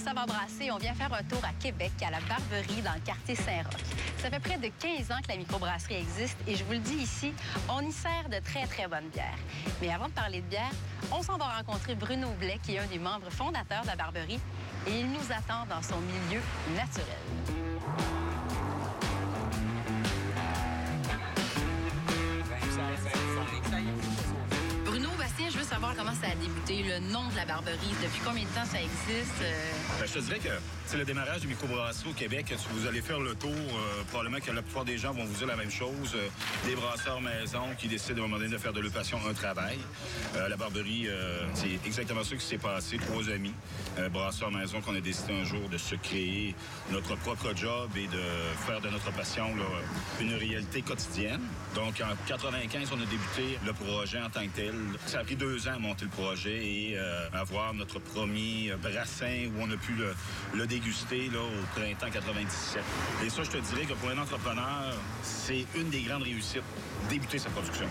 Savoir brasser, on vient faire un tour à Québec, à la Barberie, dans le quartier Saint-Roch. Ça fait près de 15 ans que la microbrasserie existe et je vous le dis ici, on y sert de très, très bonnes bières. Mais avant de parler de bière, on s'en va rencontrer Bruno Blais, qui est un des membres fondateurs de la Barberie, et il nous attend dans son milieu naturel. Bruno, Bastien, je veux savoir comment ça a débuté, le nom de la Barberie. Depuis combien de temps ça existe? Je te dirais que c'est le démarrage du microbrasserie au Québec. Si vous allez faire le tour, probablement que la plupart des gens vont vous dire la même chose. Des brasseurs maison qui décident à un moment donné de faire de leur passion un travail. La Barberie, c'est exactement ça qui s'est passé. 3 amis, brasseurs maison, qu'on a décidé un jour de se créer notre propre job et de faire de notre passion là, une réalité quotidienne. Donc, en 95, on a débuté le projet en tant que tel. Ça a pris 2 ans à monter le projet et avoir notre premier brassin où on a pu le déguster là, au printemps 97. Et ça, je te dirais que pour un entrepreneur, c'est une des grandes réussites, débuter sa production.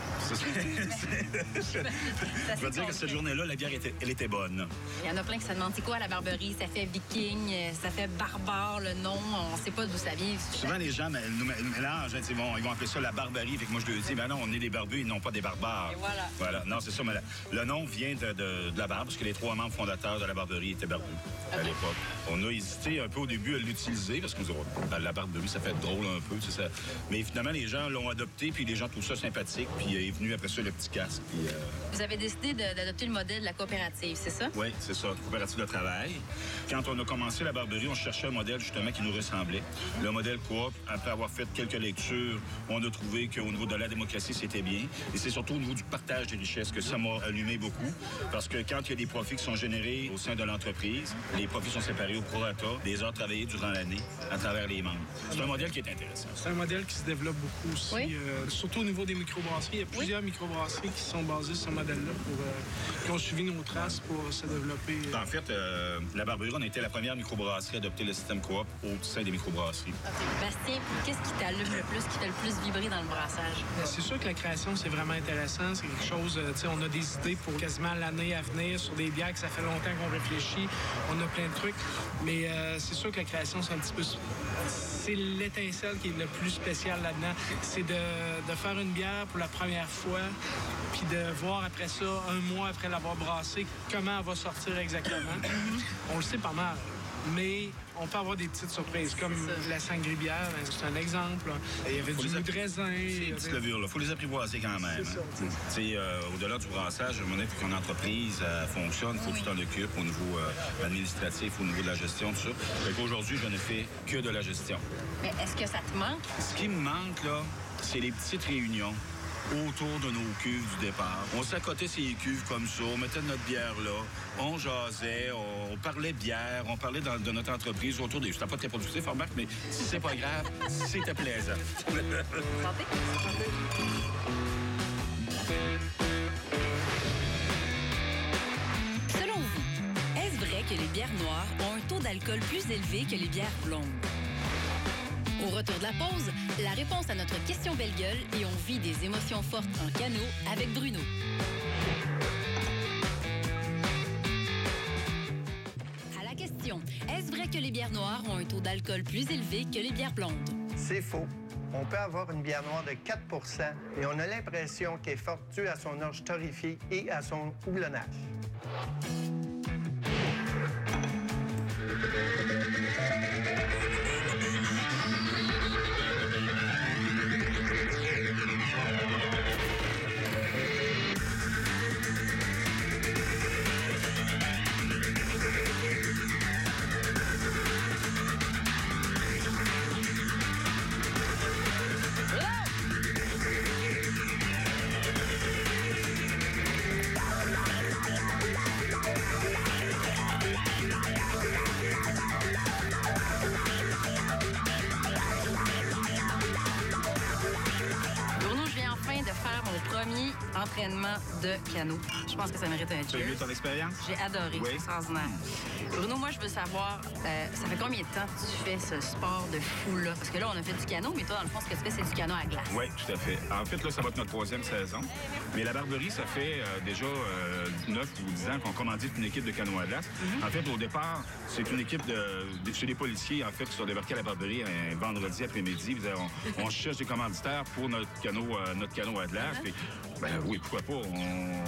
Je veux dire que cette journée-là, la bière, elle était bonne. Il y en a plein qui se demandent, c'est quoi la Barberie? Ça fait viking, ça fait barbare, le nom, on ne sait pas d'où ça vient. Souvent, les gens nous mélangent, ils vont appeler ça la Barberie. Fait que moi, je leur dis, ben non, on est des barbus, ils n'ont pas des barbares. Et voilà. Voilà. Non, c'est ça, mais le nom vient de la barbe, parce que les 3 membres fondateurs de la Barberie étaient barbus à l'époque. On a hésité un peu au début à l'utiliser, parce que la Barberie, ça fait drôle un peu, ça. Mais finalement, les gens l'ont adopté, puis les gens trouvent ça sympathique, puis est venu après ça le petit casque. Puis, Vous avez décidé d'adopter le modèle de la coopérative, c'est ça? Oui, c'est ça, coopérative de travail. Quand on a commencé la Barberie, on cherchait un modèle justement qui nous ressemblait. Le modèle coop, après avoir fait quelques lectures, on a trouvé qu'au niveau de la démocratie, c'était bien. Et c'est surtout au niveau du partage des richesses que ça m'a allumé beaucoup. Parce que quand il y a des profits qui sont générés au sein de l'entreprise, les profits sont séparés au prorata des heures travaillées durant l'année à travers les membres. C'est un modèle qui est intéressant. C'est un modèle qui se développe beaucoup aussi, oui? Surtout au niveau des microbrasseries. Il y a plusieurs microbrasseries qui sont basées sur ce modèle-là, qui ont suivi nos traces pour se développer. En fait, la Barberie, on était la première microbrasserie à adopter le système coop au sein des microbrasseries. Okay. Bastien, qu'est-ce qui t'allume le plus, qui fait le plus vibrer dans le brassage? C'est sûr que la création, c'est vraiment intéressant. C'est quelque chose, on a des idées pour quasiment l'année à venir sur des bières que ça fait longtemps qu'on réfléchit. On a plein de trucs. Mais c'est sûr que la création, c'est un petit peu... C'est l'étincelle qui est le plus spécial là-dedans. C'est de faire une bière pour la première fois, puis de voir après ça, 1 mois après l'avoir brassée, comment elle va sortir exactement. On le sait pas mal. Mais on peut avoir des petites surprises, comme la sangribière, c'est un exemple. Il y avait du jus de raisin. Ces petites levures-là, il faut les apprivoiser quand même. C'est au-delà du brassage, il faut qu'une entreprise fonctionne, il faut que tu t'en occupes au niveau administratif, au niveau de la gestion, tout ça. Fait qu'aujourd'hui, je ne fais que de la gestion. Mais est-ce que ça te manque? Ce qui me manque, là, c'est les petites réunions autour de nos cuves du départ. On s'accotait ces cuves comme ça, on mettait notre bière là, on jasait, on parlait bière, on parlait de notre entreprise autour des... C'était pas très productif, remarque, mais c'est pas grave, c'était plaisant. Santé. Selon vous, est-ce vrai que les bières noires ont un taux d'alcool plus élevé que les bières blondes? Au retour de la pause, la réponse à notre question belle gueule et on vit des émotions fortes en canot avec Bruno. À la question, est-ce vrai que les bières noires ont un taux d'alcool plus élevé que les bières blondes? C'est faux. On peut avoir une bière noire de 4 % et on a l'impression qu'elle est forte due à son orge torréfié et à son houblonnage. entraînement de canot. Je pense que ça mérite un Tu as cheers. aimé ton expérience? J'ai adoré, Oui. c'est extraordinaire. Bruno, moi, je veux savoir, ça fait combien de temps que tu fais ce sport de fou-là? Parce que là, on a fait du canot, mais toi, dans le fond, ce que tu fais, c'est du canot à glace. Oui, tout à fait. En fait, là, ça va être notre 3e saison. Mais la Barberie, ça fait déjà 9 ou 10 ans qu'on commandite une équipe de canot à glace. En fait, au départ, c'est une équipe chez les policiers, en fait, qui sont débarqués à la Barberie un vendredi après-midi. On cherche des commanditaires pour notre canot à glace. Puis, ben oui, pourquoi pas.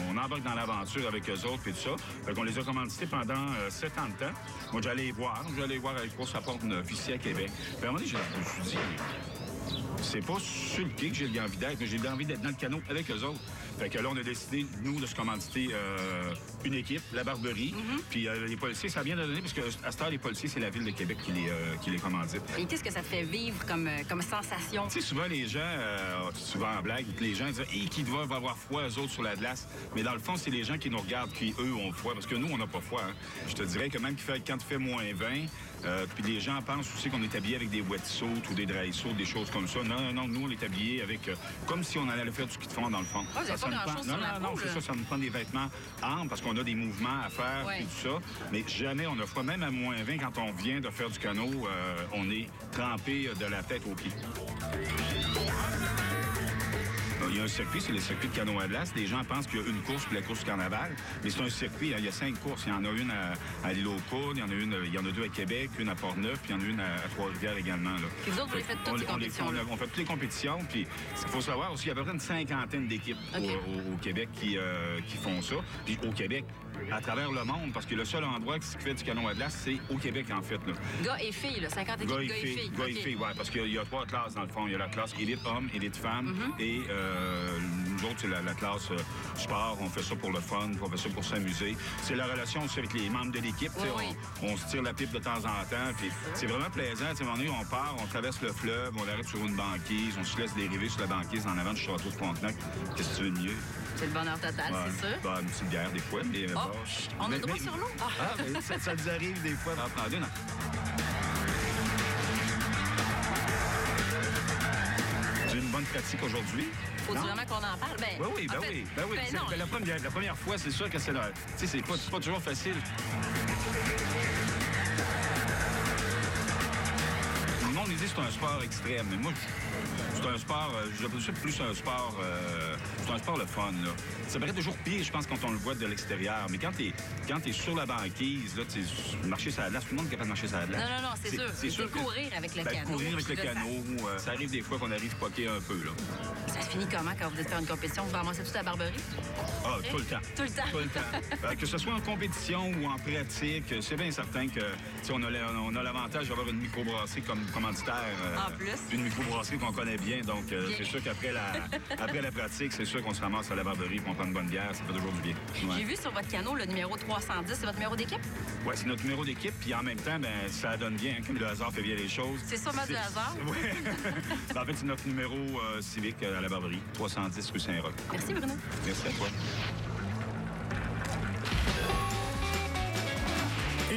On embarque dans l'aventure avec eux autres et tout ça. Fait qu'on les a commandités pendant 7 ans de temps. Moi, j'allais les voir. Avec Course à Porte-Neuf, ici à Québec. Puis à un moment donné, je me suis dit... C'est pas sur le quai que j'ai envie d'être, mais j'ai envie d'être dans le canot avec eux autres. Fait que là, on a décidé, nous, de se commanditer une équipe, la Barberie. Puis les policiers, ça a bien donné, parce qu'à cette heure, les policiers, c'est la Ville de Québec qui les commandite. Et qu'est-ce que ça te fait vivre comme sensation? Tu sais, souvent, les gens, souvent en blague, les gens disent « Hey, qui doivent avoir froid, eux autres, sur la glace? » Mais dans le fond, c'est les gens qui nous regardent, qui, eux, ont froid. Parce que nous, on n'a pas froid. Hein. Je te dirais que même quand il fait moins 20, puis les gens pensent aussi qu'on est habillé avec des wetsuits ou des dry suits, des choses comme ça. Non, nous, on est habillés avec... comme si on allait faire du ski de fond, dans le fond. Ah, vous n'avez pas grand-chose sur la peau, non, c'est ça. Ça nous prend des vêtements amples parce qu'on a des mouvements à faire et tout ça. Mais jamais on a froid. Même à moins 20, quand on vient de faire du canot, on est trempé de la tête aux pieds. Il y a un circuit, c'est le circuit de canot à glace. Les gens pensent qu'il y a une course, puis la course du carnaval. Mais c'est un circuit, il y a 5 courses. Il y en a une à l'île aux Coudres, il y en a 2 à Québec, une à Port-Neuf, puis il y en a une à Trois-Rivières également. Là. Et vous autres, vous les faites toutes les compétitions? On fait toutes les compétitions. Puis ce qu'il faut savoir aussi, il y a à peu près une 50aine d'équipes au Québec qui font ça. Puis au Québec, à travers le monde, parce que le seul endroit qui fait du canot à glace, c'est au Québec, en fait. Là. Gars et filles, là, 50 équipes, gars et filles. Gars et filles, oui, parce qu'il y a 3 classes, dans le fond. Il y a la classe élite homme, élite femme, et nous autres, c'est la classe sport. On fait ça pour le fun, on fait ça pour s'amuser. C'est la relation aussi avec les membres de l'équipe. On se tire la pipe de temps en temps, puis c'est vraiment plaisant. À un moment donné, on part, on traverse le fleuve, on arrête sur une banquise, on se laisse dériver sur la banquise en avant du château de Frontenac. Qu'est-ce que tu veux de mieux? C'est le bonheur total, c'est sûr. Une petite bière, des fois, mais... on a le droit sur l'eau? Ça nous arrive des fois d'en prendre une. J'ai une bonne pratique aujourd'hui. Faut-tu vraiment qu'on en parle? Oui. La première fois, c'est sûr que c'est là. Tu sais, c'est pas toujours facile. Le monde, il dit que c'est un sport extrême, mais moi, c'est un sport, j'appelle ça plus un sport, c'est un sport le fun, là. Ça paraît toujours pire, je pense, quand on le voit de l'extérieur. Mais quand t'es sur la banquise, là, tu marcher sur la glace, tout le monde est capable de marcher sur la glace. Non, c'est sûr. C'est sûr courir avec le canot. Courir avec le canot, ça arrive des fois qu'on arrive poquer un peu, là. Ça se finit comment quand vous êtes faire une compétition? Vous ramassez tout à la Barberie? Ah, tout le temps. Tout le temps. Que ce soit en compétition ou en pratique, c'est bien certain que on a l'avantage d'avoir une microbrasserie comme commanditaire. En plus. Une microbrasserie qu'on connaît bien. Donc, c'est sûr qu'après la pratique, c'est sûr qu'on se ramasse à la Barberie pour on prend une bonne bière. Ça fait toujours du bien. Ouais. J'ai vu sur votre canot le numéro 310. C'est votre numéro d'équipe? Oui, c'est notre numéro d'équipe. Puis en même temps, ça donne bien. Comme le hasard fait bien les choses. C'est sûrement du hasard? Oui. En fait, c'est notre numéro civique à la Barberie, 310 rue Saint-Roch. Merci, Bruno. Merci à toi.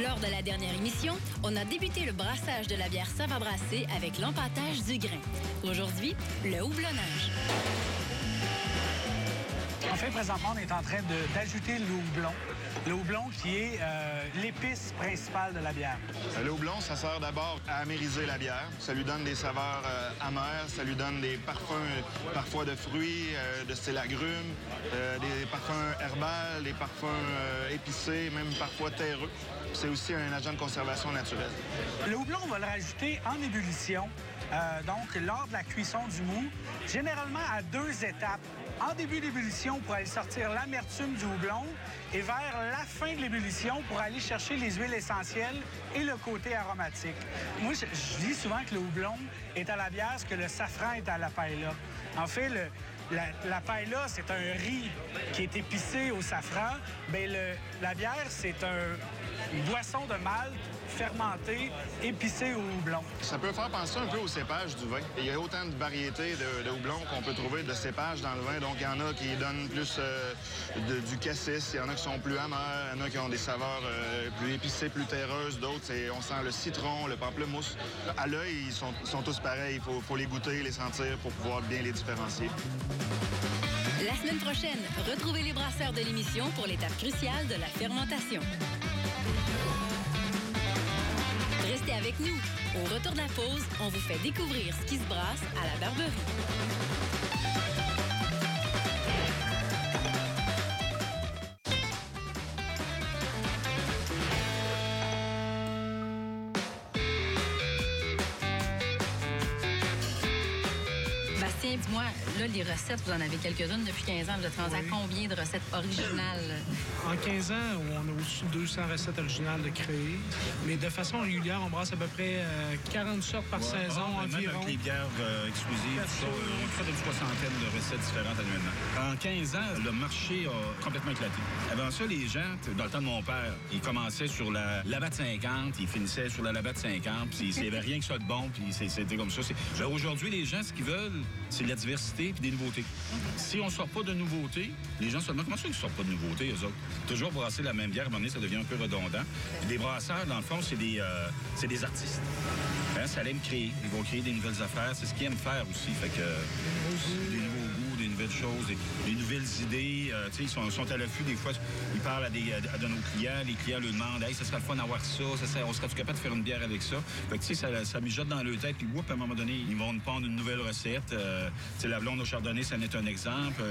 Lors de la dernière émission, on a débuté le brassage de la bière Sava Brassée avec l'empâtage du grain. Aujourd'hui, le houblonnage. En fait, présentement, on est en train d'ajouter le houblon. Le houblon qui est l'épice principale de la bière. Le houblon, ça sert d'abord à amériser la bière. Ça lui donne des saveurs amères, ça lui donne des parfums parfois de fruits, de style agrumes, des parfums herbales, des parfums épicés, même parfois terreux. C'est aussi un agent de conservation naturelle. Le houblon, on va le rajouter en ébullition, donc lors de la cuisson du mou, généralement à 2 étapes. En début d'ébullition pour aller sortir l'amertume du houblon et vers la fin de l'ébullition pour aller chercher les huiles essentielles et le côté aromatique. Moi, je dis souvent que le houblon est à la bière ce que le safran est à la paella. En fait, la paella, c'est un riz qui est épicé au safran. Bien, la bière, c'est une boisson de malt fermentée, épicée au houblon. Ça peut faire penser un peu au cépage du vin. Il y a autant de variétés de houblon qu'on peut trouver de cépage dans le vin. Donc, il y en a qui donnent plus du cassis, il y en a qui sont plus amers, il y en a qui ont des saveurs plus épicées, plus terreuses. D'autres, on sent le citron, le pamplemousse. À l'œil, ils sont tous pareils. Il faut les goûter, les sentir pour pouvoir bien les différencier. La semaine prochaine, retrouvez les brasseurs de l'émission pour l'étape cruciale de la fermentation. Restez avec nous. Au retour de la pause, on vous fait découvrir ce qui se brasse à la Barberie. Bastien, dis-moi, là, les recettes, vous en avez quelques-unes depuis 15 ans. Vous êtes rendu à combien de recettes originales? En 15 ans, on a au-dessus de 200 recettes originales de créer. Mais de façon régulière, on brasse à peu près 40 sortes par saison environ. Même avec les bières exclusives, tout ça, on fait une soixantaine de recettes différentes annuellement. En 15 ans, le marché a complètement éclaté. Avant ça, les gens, dans le temps de mon père, ils commençaient sur la Labatt 50, ils finissaient sur la Labatt 50, puis il n'y avait rien que ça de bon, puis c'était comme ça. Aujourd'hui, les gens, ce qu'ils veulent, c'est de la diversité et des nouveautés. Si on ne sort pas de nouveautés, les gens se demandent comment ça qu'ils ne sortent pas de nouveautés, eux autres. Toujours brasser la même bière, à un moment donné, ça devient un peu redondant. Puis des brasseurs, dans le fond, c'est des artistes. Hein, ça aime créer. Ils vont créer des nouvelles affaires. C'est ce qu'ils aiment faire aussi. Fait que des nouveaux goûts, des nouvelles choses, des nouvelles idées. Ils sont à l'affût. Des fois, ils parlent à nos clients. Les clients leur demandent « Hey, ça serait le fun d'avoir ça. On serait-tu capable de faire une bière avec ça? » Fait que ça mijote dans leur tête. Puis, à un moment donné, ils vont nous prendre une nouvelle recette. La blonde au chardonnay, ça en est un exemple.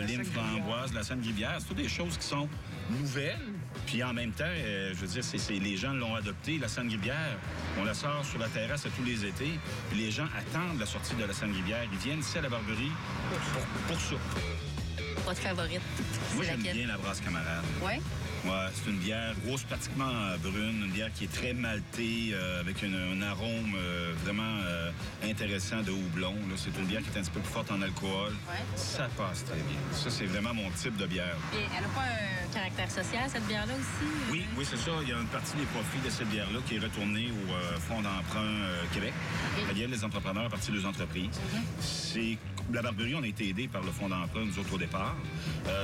Lime framboise, la Sainte-Rivière. C'est toutes des choses qui sont nouvelles. Puis en même temps, je veux dire, les gens l'ont adopté. La Sainte-Rivière, on la sort sur la terrasse à tous les étés. Puis les gens attendent la sortie de la Sainte-Rivière. Ils viennent ici à la Barberie pour ça. Votre favorite? Moi, j'aime bien la Brasse Camarade. Oui? Ouais, c'est une bière grosse, pratiquement brune, une bière qui est très maltée, avec un arôme vraiment intéressant de houblon. Là. C'est une bière qui est un petit peu plus forte en alcool. Ouais. Ça passe très bien. Ça, c'est vraiment mon type de bière. Et elle n'a pas un caractère social, cette bière-là aussi? Oui, c'est ça. Il y a une partie des profits de cette bière-là qui est retournée au Fonds d'emprunt Québec. Okay. Les entrepreneurs à partir des entreprises. La Barberie, on a été aidés par le Fonds d'emprunt, nous autres, au départ.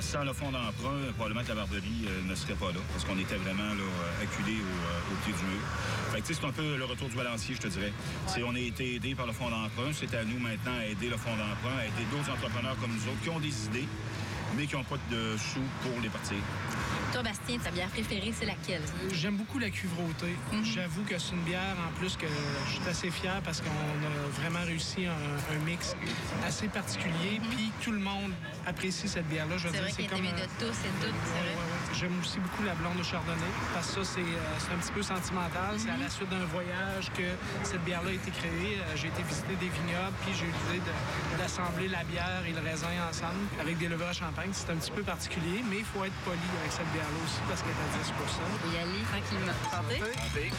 Sans le Fonds d'emprunt, probablement que la Barberie ne serait pas là, parce qu'on était vraiment là, acculés au pied du mur. Fait que, c'est un peu le retour du balancier, je te dirais. Ouais. On a été aidés par le Fonds d'emprunt. C'est à nous maintenant à aider le Fonds d'emprunt, à aider d'autres entrepreneurs comme nous autres qui ont des idées, mais qui n'ont pas de sous pour les partir. Toi, Bastien, ta bière préférée, c'est laquelle? J'aime beaucoup la cuve rôtée. J'avoue que c'est une bière, en plus, que je suis assez fier parce qu'on a vraiment réussi un mix assez particulier. Puis tout le monde apprécie cette bière-là. C'est vrai qu'il est aimé de tous et toutes, c'est vrai. J'aime aussi beaucoup la blonde au chardonnay parce que ça, c'est un petit peu sentimental. C'est à la suite d'un voyage que cette bière-là a été créée. J'ai été visiter des vignobles, puis j'ai eu l'idée d'assembler la bière et le raisin ensemble avec des levures à champagne. C'est un petit peu particulier, mais il faut être poli avec cette bière-là aussi parce qu'elle est à 10 %. Il faut y aller tranquillement. Santé.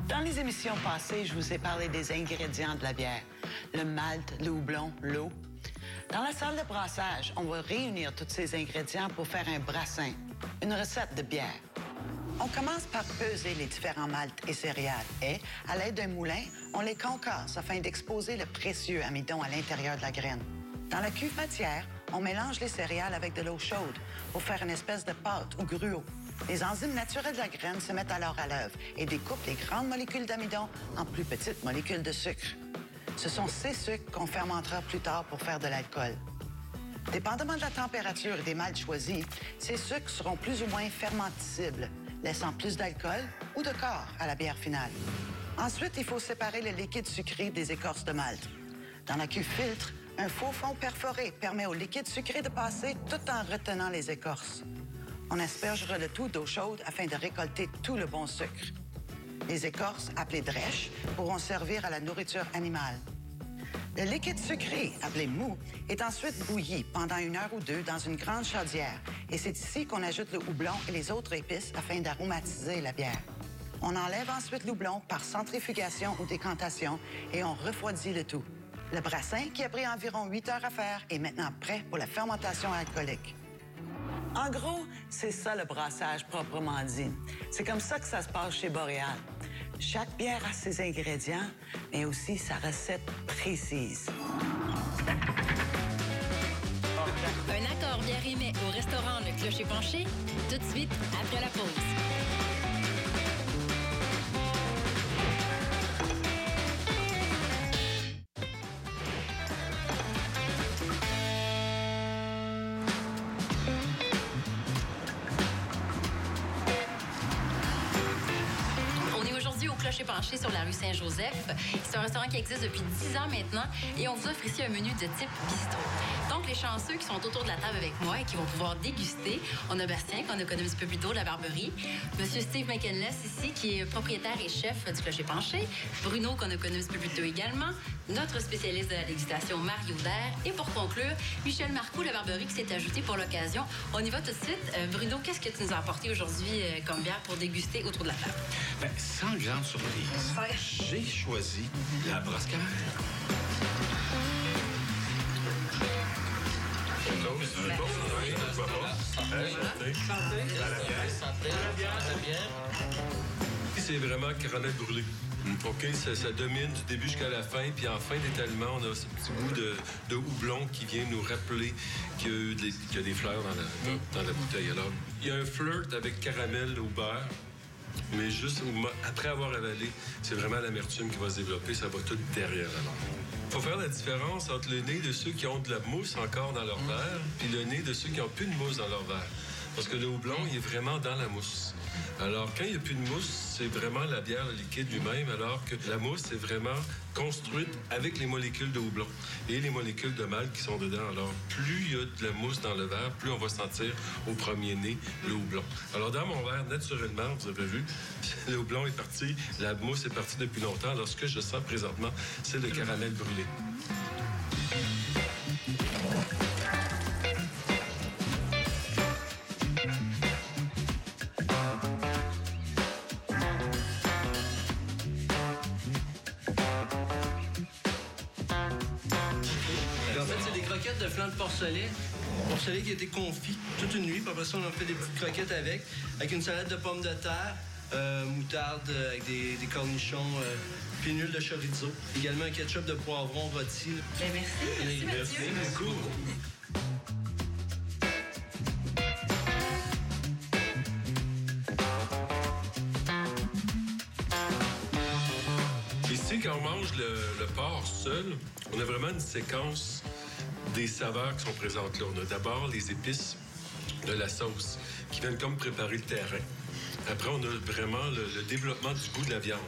Dans les émissions passées, je vous ai parlé des ingrédients de la bière. Le malt, le houblon, l'eau. Dans la salle de brassage, on va réunir tous ces ingrédients pour faire un brassin, une recette de bière. On commence par peser les différents maltes et céréales et, à l'aide d'un moulin, on les concasse afin d'exposer le précieux amidon à l'intérieur de la graine. Dans la cuve matière, on mélange les céréales avec de l'eau chaude pour faire une espèce de pâte ou gruau. Les enzymes naturelles de la graine se mettent alors à l'œuvre et découpent les grandes molécules d'amidon en plus petites molécules de sucre. Ce sont ces sucres qu'on fermentera plus tard pour faire de l'alcool. Dépendamment de la température et des maltes choisis, ces sucres seront plus ou moins fermenticibles, laissant plus d'alcool ou de corps à la bière finale. Ensuite, il faut séparer le liquide sucré des écorces de malt. Dans la cuve filtre, un faux fond perforé permet au liquide sucré de passer tout en retenant les écorces. On aspergera le tout d'eau chaude afin de récolter tout le bon sucre. Les écorces, appelées drèches, pourront servir à la nourriture animale. Le liquide sucré, appelé mou, est ensuite bouilli pendant 1 heure ou 2 dans une grande chaudière. Et c'est ici qu'on ajoute le houblon et les autres épices afin d'aromatiser la bière. On enlève ensuite le houblon par centrifugation ou décantation et on refroidit le tout. Le brassin, qui a pris environ 8 heures à faire, est maintenant prêt pour la fermentation alcoolique. En gros, c'est ça le brassage proprement dit. C'est comme ça que ça se passe chez Boréal. Chaque bière a ses ingrédients, mais aussi sa recette précise. Un accord bien rimé au restaurant Le Clocher Penché, tout de suite après la pause. Clocher Penché sur la rue Saint-Joseph. C'est un restaurant qui existe depuis 10 ans maintenant et on vous offre ici un menu de type bistrot. Donc, les chanceux qui sont autour de la table avec moi et qui vont pouvoir déguster, on a Bastien, qu'on a connu un petit peu plus tôt, de la Barberie. Monsieur Steve McKinless ici, qui est propriétaire et chef du Clocher Penché. Bruno, qu'on a connu un petit peu plus tôt également. Notre spécialiste de la dégustation, Mario Dair. Et pour conclure, Michel Marcoux, la Barberie, qui s'est ajouté pour l'occasion. On y va tout de suite. Bruno, qu'est-ce que tu nous as apporté aujourd'hui comme bière pour déguster autour de la table? Bien, sans grande surprise, j'ai choisi la brosse caramel. C'est vraiment caramel brûlé. OK, ça domine du début jusqu'à la fin. Puis en fin d'étalement, on a ce petit goût de houblon qui vient nous rappeler qu'il y a des fleurs dans la bouteille. Alors, il y a un flirt avec caramel au beurre. Mais juste après avoir avalé, c'est vraiment l'amertume qui va se développer. Ça va tout derrière la langue. Il faut faire la différence entre le nez de ceux qui ont de la mousse encore dans leur verre puis le nez de ceux qui n'ont plus de mousse dans leur verre. Parce que le houblon, il est vraiment dans la mousse. Alors, quand il n'y a plus de mousse, c'est vraiment la bière, le liquide lui-même, alors que la mousse est vraiment construite avec les molécules de houblon et les molécules de malt qui sont dedans. Alors, plus il y a de la mousse dans le verre, plus on va sentir au premier nez le houblon. Alors, dans mon verre, naturellement, vous avez vu, le houblon est parti, la mousse est partie depuis longtemps. Alors, ce que je sens présentement, c'est le caramel brûlé. De flan de porcelet qui a été confit toute une nuit. Puis après ça, on a fait des petites croquettes avec une salade de pommes de terre, moutarde avec des cornichons, puis une huile de chorizo. Également un ketchup de poivron rôti. Bien, merci. Merci beaucoup. Ici, quand on mange le porc seul, on a vraiment une séquence des saveurs qui sont présentes là. On a d'abord les épices de la sauce qui viennent comme préparer le terrain. Après, on a vraiment le développement du goût de la viande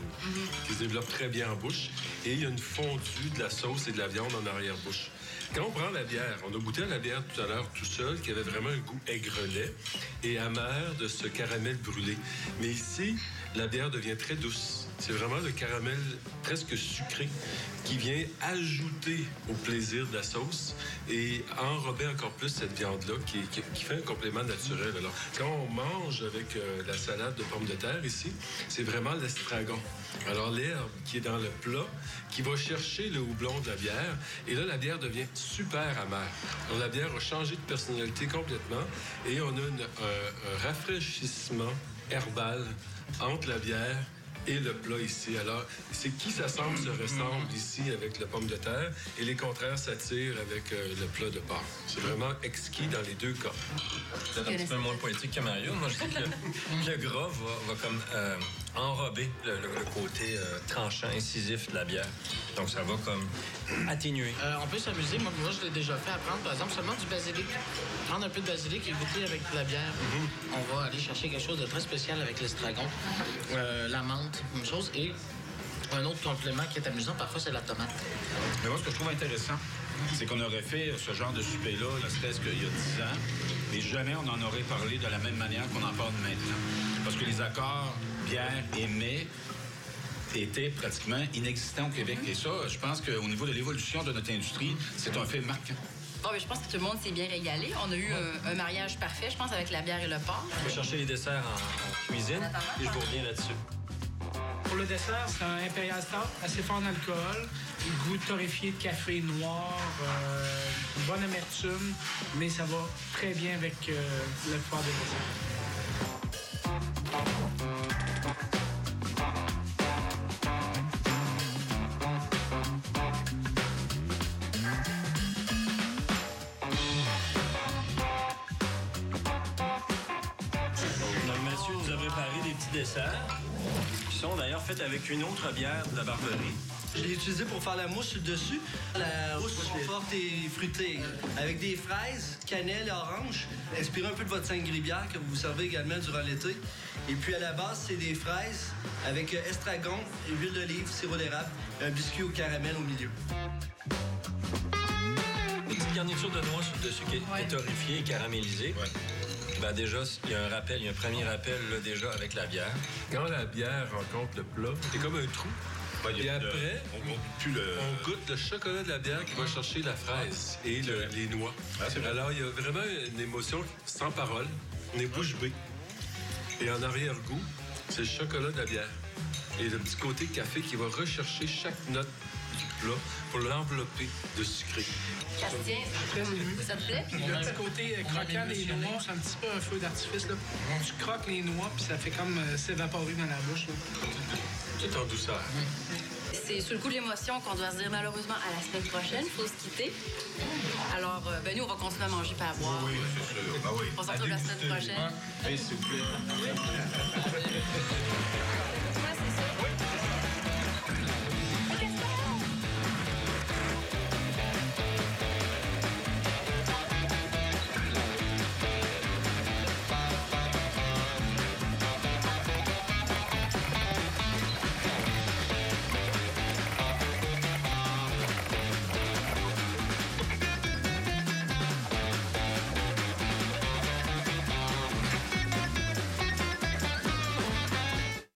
qui se développe très bien en bouche. Et il y a une fondue de la sauce et de la viande en arrière-bouche. Quand on prend la bière, on a goûté à la bière tout à l'heure tout seul, qui avait vraiment un goût aigrelet et amer de ce caramel brûlé. Mais ici, la bière devient très douce. C'est vraiment le caramel presque sucré qui vient ajouter au plaisir de la sauce et enrober encore plus cette viande-là qui fait un complément naturel. Alors, quand on mange avec la salade de pommes de terre ici, c'est vraiment l'estragon. Alors, l'herbe qui est dans le plat, qui va chercher le houblon de la bière, et là, la bière devient super amère. Alors, la bière a changé de personnalité complètement et on a un rafraîchissement herbal entre la bière et le plat ici. Alors, c'est qui s'assemble se ressemble ici avec la pomme de terre et les contraires s'attirent avec le plat de porc. C'est vraiment exquis dans les deux cas. Peut-être un petit peu moins poétique que Mario. Moi, je dis que le gras va comme enrober le côté tranchant, incisif de la bière. Donc, ça va comme atténuer. On peut s'amuser. Moi, je l'ai déjà fait à prendre, par exemple, seulement du basilic. Prendre un peu de basilic et goûter avec de la bière. On va aller chercher quelque chose de très spécial avec l'estragon. La menthe, une chose. Et un autre complément qui est amusant, parfois, c'est la tomate. Mais moi, ce que je trouve intéressant, c'est qu'on aurait fait ce genre de souper-là, ne serait-ce qu'il y a 10 ans, mais jamais on en aurait parlé de la même manière qu'on en parle maintenant. Parce que les accords bière et mets étaient pratiquement inexistants au Québec. Et ça, je pense qu'au niveau de l'évolution de notre industrie, c'est un fait marquant. Bon, mais je pense que tout le monde s'est bien régalé. On a eu un mariage parfait, je pense, avec la bière et le porc. Je vais chercher les desserts en cuisine et je vous reviens là-dessus. Pour le dessert, c'est un Imperial Stout assez fort en alcool, goût torréfié de café noir, une bonne amertume, mais ça va très bien avec le fort de dessert. Desserts, qui sont d'ailleurs faits avec une autre bière de la Barberie, Je l'ai utilisé pour faire la mousse sur le dessus. La mousse forte et fruitée, avec des fraises, cannelle et orange, inspiré un peu de votre sangria que vous servez également durant l'été. Et puis à la base, c'est des fraises avec estragon, huile d'olive, sirop d'érable, un biscuit au caramel au milieu. Une petite garniture de noix sur le dessus qui est torréfiée et caramélisée. Ouais. Ben déjà, il y a un rappel, il y a un premier rappel là, déjà avec la bière. Quand la bière rencontre le plat, c'est comme un trou. Et après, on goûte le chocolat de la bière qui va chercher la fraise et les noix. Alors, il y a vraiment une émotion sans parole. On est bouche bée. Et en arrière-goût, c'est le chocolat de la bière. Et le petit côté café qui va rechercher chaque note du plat pour l'envelopper de sucré. Castien, ça te plaît? Puis le petit côté croquant des noix, c'est un petit peu un feu d'artifice. Là. Tu croques les noix, puis ça fait comme s'évaporer dans la bouche. Là. Tout en douceur. C'est sous le coup de l'émotion qu'on doit se dire malheureusement à la semaine prochaine, il faut se quitter. Alors, nous, on va continuer à manger et à boire. Oui, c'est sûr. Ah oui. On se retrouve la semaine prochaine. Oui, s'il vous plaît. Moi, c'est ça.